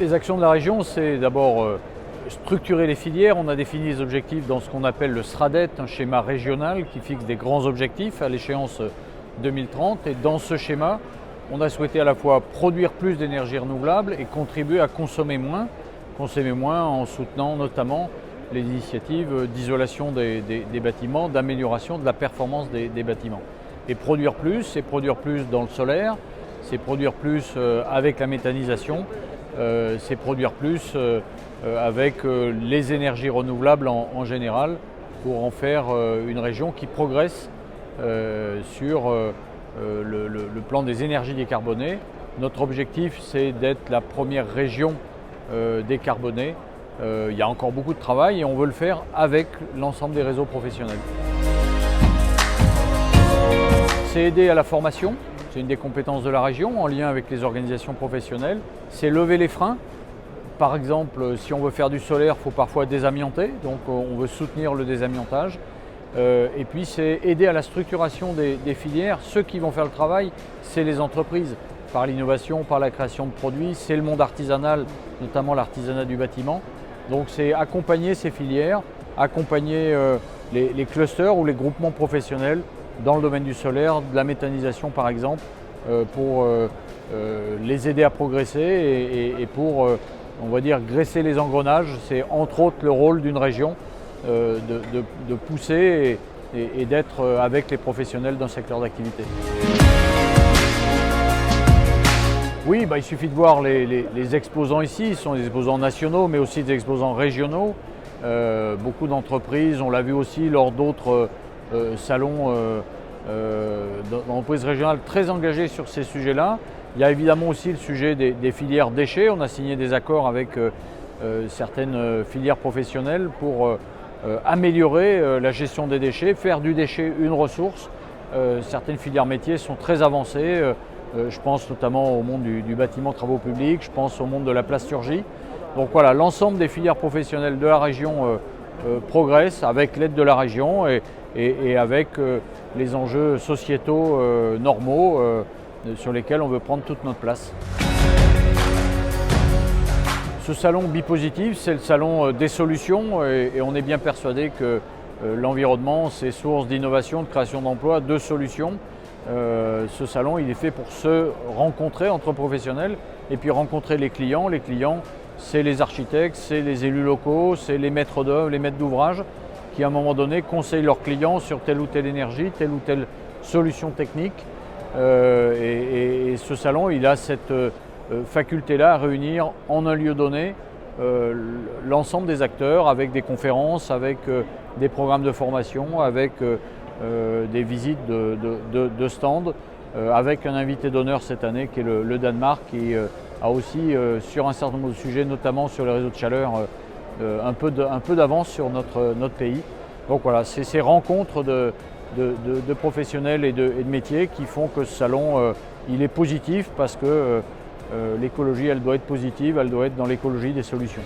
les actions de la région, c'est d'abord structurer les filières. On a défini les objectifs dans ce qu'on appelle le SRADET, un schéma régional qui fixe des grands objectifs à l'échéance 2030. Et dans ce schéma, on a souhaité à la fois produire plus d'énergie renouvelable et contribuer à consommer moins en soutenant notamment les initiatives d'isolation des bâtiments, d'amélioration de la performance des bâtiments. Et produire plus, c'est produire plus dans le solaire, c'est produire plus avec la méthanisation, c'est produire plus avec les énergies renouvelables en général pour en faire une région qui progresse sur le plan des énergies décarbonées. Notre objectif, c'est d'être la première région décarbonée. Il y a encore beaucoup de travail et on veut le faire avec l'ensemble des réseaux professionnels. C'est aider à la formation, c'est une des compétences de la région en lien avec les organisations professionnelles. C'est lever les freins. Par exemple, si on veut faire du solaire, il faut parfois désamianter, donc on veut soutenir le désamiantage. Et puis c'est aider à la structuration des filières. Ceux qui vont faire le travail, c'est les entreprises, par l'innovation, par la création de produits, c'est le monde artisanal, notamment l'artisanat du bâtiment. Donc c'est accompagner ces filières, accompagner les clusters ou les groupements professionnels dans le domaine du solaire, de la méthanisation par exemple, pour les aider à progresser et pour, on va dire, graisser les engrenages. C'est entre autres le rôle d'une région de pousser et d'être avec les professionnels d'un secteur d'activité. Oui, il suffit de voir les exposants ici. Ce sont des exposants nationaux, mais aussi des exposants régionaux. Beaucoup d'entreprises, on l'a vu aussi lors d'autres salons d'entreprises régionales très engagées sur ces sujets-là. Il y a évidemment aussi le sujet des filières déchets. On a signé des accords avec certaines filières professionnelles pour améliorer la gestion des déchets, faire du déchet une ressource. Certaines filières métiers sont très avancées. Je pense notamment au monde du bâtiment travaux publics, je pense au monde de la plasturgie. Donc voilà, l'ensemble des filières professionnelles de la région progressent avec l'aide de la région et avec les enjeux sociétaux normaux sur lesquels on veut prendre toute notre place. Ce salon Bipositif, c'est le salon des solutions et on est bien persuadé que l'environnement, c'est source d'innovation, de création d'emplois, de solutions. Ce salon, il est fait pour se rencontrer entre professionnels et puis rencontrer les clients. Les clients, c'est les architectes, c'est les élus locaux, c'est les maîtres d'œuvre, les maîtres d'ouvrage qui à un moment donné conseillent leurs clients sur telle ou telle énergie, telle ou telle solution technique. Et ce salon, il a cette faculté-là à réunir en un lieu donné l'ensemble des acteurs avec des conférences, avec des programmes de formation, avec des visites de stands, avec un invité d'honneur cette année qui est le Danemark, qui a aussi sur un certain nombre de sujets, notamment sur les réseaux de chaleur, un peu d'avance sur notre pays. Donc voilà, c'est ces rencontres de professionnels et de métiers qui font que ce salon il est positif parce que l'écologie, elle doit être positive, elle doit être dans l'écologie des solutions.